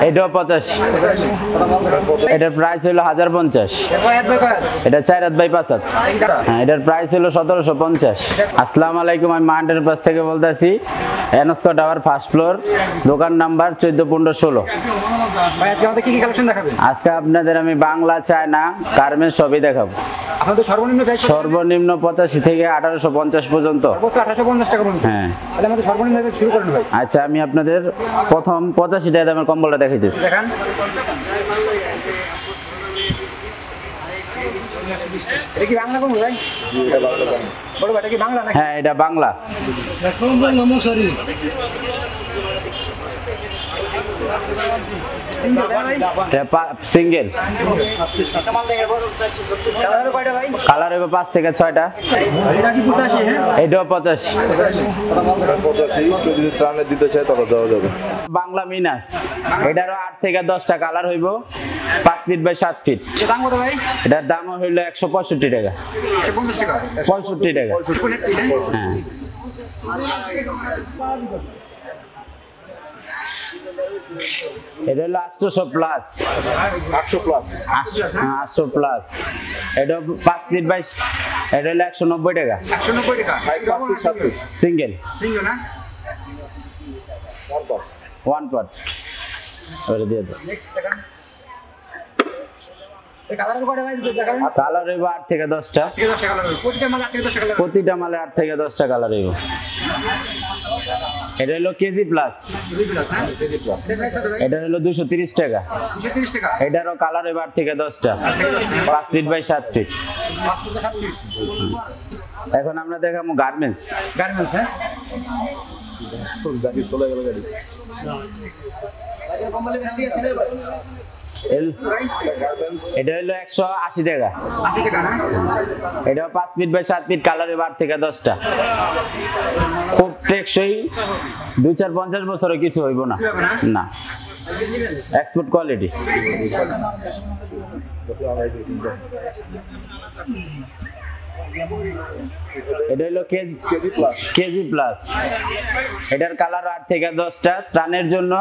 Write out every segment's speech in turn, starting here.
এটাও 85। এটার প্রাইস হলো 1050। এটা 4 হাত বাই 5 হাত। হ্যাঁ, এটার প্রাইস হলো 1750। আসসালামু আলাইকুম, আমি মান্ডের পাশ থেকে বলতেছি। এনস্কো টাওয়ার ফার্স্ট ফ্লোর, দোকান নাম্বার 14 15 16। ভাই আজকে আমাদের কি কি কালেকশন দেখাবেন? আজকে আপনাদের আমি বাংলা, চায়না, গার্মেন্টস সবই দেখাবো। আপনাদের সর্বনিম্ন প্রাইস সর্বনিম্ন 85 থেকে 1850 পর্যন্ত। সর্বোচ্চ 1850 টাকা পর্যন্ত। হ্যাঁ, তাহলে আমাদের সর্বনিম্ন থেকে শুরু করেন ভাই। আচ্ছা, আমি আপনাদের প্রথম 85 টাকা দামের কম্বলটা দেখাইতেছি। দেখান। এটা কি বাংলা কম্বল ভাই? এটা বাংলা কম্বল। বড় ভাই, এটা কি বাংলা নাকি? হ্যাঁ, এটা বাংলা। কম্বল নমস্কারি। সিঙ্গেল। কালার হবে 5 থেকে 6টা। এটাও 85। বাংলা মিনাস, এটারও 8 থেকে 10টা কালার হইব। 5 ফিট বাই 7 ফিট। এটার দাম হইলো 165 টাকা। 65 টাকা। হ্যাঁ, এটা হলো 800 প্লাস। 800 প্লাস। এটা 5 ফিট বাই, এটা হলো 190 টাকা। 190 টাকা। সিঙ্গেল। সিঙ্গেল না? One part. ওটা দিয়ে দাও। নেক্সট দেখান। এই কালার কয়টা ভাই দেখাবেন? কালার হইব 8 থেকে 10টা। 10টা কালার হবে। প্রতিটা মালে 8 থেকে 10টা কালার। প্রতিটা মালে 8 থেকে 10টা কালার হইব। এটা হলো কেজি প্লাস। এটা হলো 230 টাকা। 230 টাকা। এটারও কালার হইব 8 থেকে 10টা। 5 ফিট বাই 7 ফিট। 5 থেকে 7 ফিট। এখন আমরা দেখাবো গার্মেন্টস। গার্মেন্টস, হ্যাঁ? এটা হলো 180 টাকা। 80 টাকা না? এটা 5 ফিট বাই 7 ফিট, কালার হবে 8 থেকে 10টা। খুব টেকসই, 2-4-50 বছরে কিছু হইব না। না, এক্সপোর্ট কোয়ালিটি। এটা হলো কেজি প্লাস। এটার কালার 8 থেকে 10টা। ত্রাণের জন্য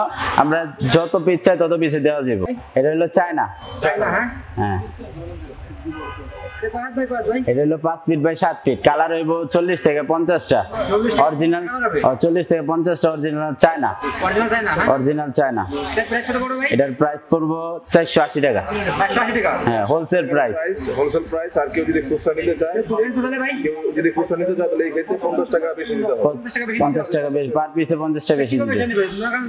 আমরা যত পিস চাই তত পিসে দেওয়া যাবে। এটা হলো চায়না। হ্যাঁ? হ্যাঁ, এটা হলো 5 ফিট বাই 7 ফিট, কালার হইব 40 থেকে 50টা। অরিজিনাল 40 থেকে 50টা অরিজিনাল চায়না। Original China. এটার প্রাইস পড়বো 480 টাকা। 480 টাকা। হ্যাঁ, হোলসেল প্রাইস। Wholesale price. আর কেউ যদি খুচরা নিতে চায়, তাহলে এই ক্ষেত্রে 50 টাকা বেশি দিতে হবে। 50 টাকা বেশি, পার পিসে 50 টাকা বেশি দিবে।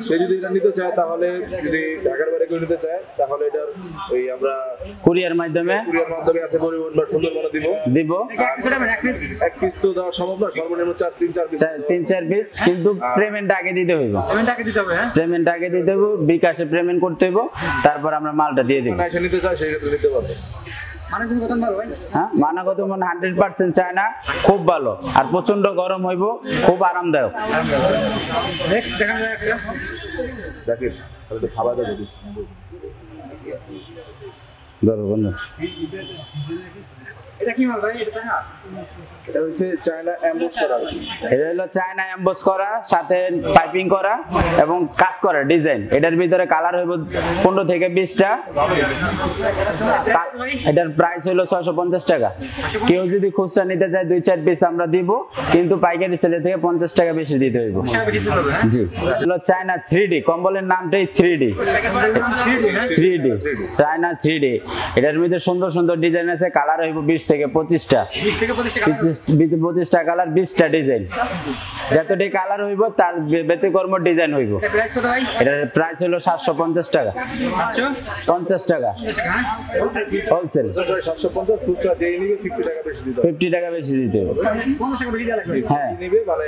সে যদি এটা নিতে চায়, তাহলে যদি ঢাকার বাইরে কেউ নিতে চায়, তাহলে এটার ওই আমরা কুরিয়ার মাধ্যমে আছে পরিবহন বা সুন্দরবনে দিব। এক পিস তো দেওয়া সম্ভব না, সর্বনিম্ন 3-4 পিস। 3-4 পিস, কিন্তু পেমেন্ট আগে দিতে হইব। পেমেন্ট আগে দিতে হইব, বিকাশে পেমেন্ট করতে হইব, তারপর আমরা মালটা দিয়ে দিব। এসে নিতে চায়, সেই ক্ষেত্রে নিতে পারবে। হ্যাঁ, মানাগত মন 100% চায়না, খুব ভালো। আর প্রচন্ড গরম হইব, খুব আরামদায়ক। নেক্সট দেখান যায় একটা। জাকির, তাহলে তো খাবার দাও দিস। ধরো বন্ধু। এটা কি মাল ভাই? এটা না? এটা হচ্ছে চায়না এমবোস করা। এটা হলো চায়না এমবোস করা, সাথে পাইপিং করা এবং কাজ করা ডিজাইন। এটার ভিতরে কালার হইব 15 থেকে 20টা। এটার প্রাইস হলো 650 টাকা। কেউ যদি খুচরা নিতে চায় 2-4 পিস আমরা দিব, কিন্তু পাইকারি সেলে থেকে 50 টাকা বেশি দিতে হইব। জি, হলো চায়না 3D। কম্বলের নামটাই 3D। 3D China 3D। এটার মধ্যে সুন্দর সুন্দর ডিজাইন আছে। কালার হইব 20 থেকে 25টা। 25টা কালার, 20টা ডিজাইন। যতটি কালার হইব তার ব্যতিক্রম ডিজাইন হইব। এটার প্রাইস হলো 750 টাকা। 50 টাকা হোলসেল। 750 খুচরা যেই নিবে 50 টাকা বেশি দিতে হবে। 50 টাকা বেশি দিতে হবে। 50 টাকা বেশি দেওয়া লাগবে। হ্যাঁ, নিবে মানে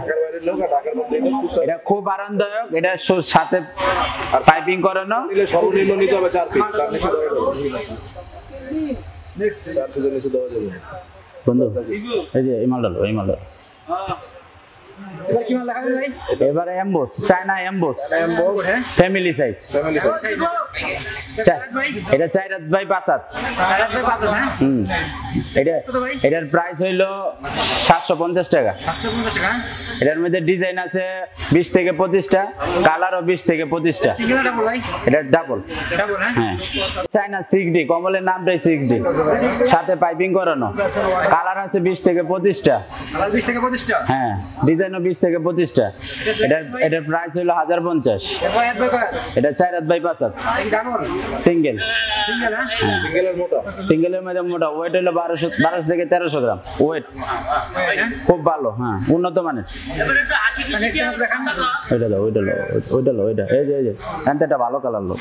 ঢাকার বাইরের লোক আর ঢাকার মধ্যে লোক খুচরা। এটা খুব আরামদায়ক। এটা সাথে পাইপিং করানো। নিলে সর্বনিম্ন নিতে হবে 4 পিস, তার নিচে দেওয়া যাবে। নেক্সট 4 পিসের নিচে দেওয়া যাবে। বন্ধু, এই যে এই মালটা, এই মালটা। এবার কি মাল দেখাবেন ভাই? এবারে এমবোস, চায়না এমবোস, হ্যাঁ ফ্যামিলি সাইজ। এটা 4 হাত বাই 5 হাত। হুম, এটা এটার প্রাইস হইলো 750 টাকা। 750 টাকা। এটার মধ্যে ডিজাইন আছে 20 থেকে 25টা, কালারও 20 থেকে 25টা। সিঙ্গেল ডাবল ভাই? এটা ডাবল। ডাবল হ্যাঁ। হ্যাঁ, চায়না 6D, কমলের নামটাই 6D, সাথে পাইপিং করানো। কালার আছে 20 থেকে 25টা। কালার 20 থেকে 25টা। হ্যাঁ, ডিজাইনও 20 থেকে 25টা। এটার প্রাইস হলো 1050। এবার এত কয়? এটা 4 হাত বাই 5 হাত, এই ডাবল সিঙ্গেল। সিঙ্গেল হ্যাঁ। সিঙ্গেলের মোটা। সিঙ্গেলের মধ্যে মোটা, ওয়েট হলো 1200 থেকে 1300 গ্রাম ওয়েট, খুব ভালো। হ্যাঁ, উন্নত মানের। ওইটা লো, ওইটা লো, ওইটা লো, ওইটা, এই যে এটা ভালো কালার লো।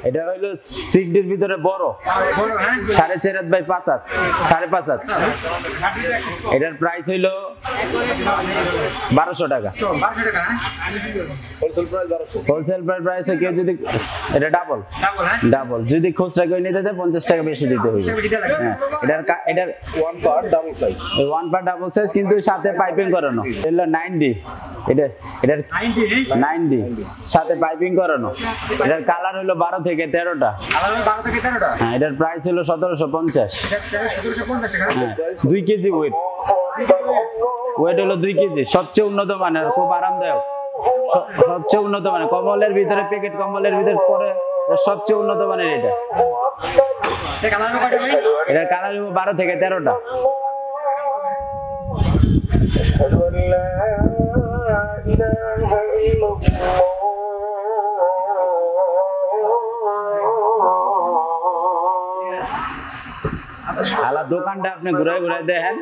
এটা হইলো 6Dর ভিতরে বড়, 4.5 হাত বাই 5 হাত, 5.5 হাত। এটার প্রাইস হইলো 1200 টাকা। 1200 টাকা হ্যাঁ। Wholesale price 1200। হোলসেল প্রাইস কেউ যদি, এটা ডাবল, ডাবল হ্যাঁ। ডাবল যদি খুচরা কেউ নিতে চায় 50 টাকা বেশি দিতে হবে। হ্যাঁ, এটার one part double size. One per double size, কিন্তু সাথে পাইপিং করানো। এটা 9D, এটার 9D সাথে পাইপিং করানো। এটার কালার হলো 12 থেকে 13টা। কালার 12 থেকে 13টা। হ্যাঁ, এটার প্রাইস হলো 1750। এটা 1750 টাকা। হ্যাঁ, 2 কেজি ওয়েট, ওয়েট হলো 2 কেজি। সবচেয়ে উন্নত মানের, খুব আরামদায়ক, সবচেয়ে উন্নত মানের। কম্বলের ভিতরে, প্যাকেট কম্বলের ভিতরে পরে সবচেয়ে উন্নত মানের এটা। এটা কালার কয়টা ভাই? এটার কালার হলো 12 থেকে 13টা। আলা দোকানটা আপনি ঘুরাই ঘুরাই দেখেন।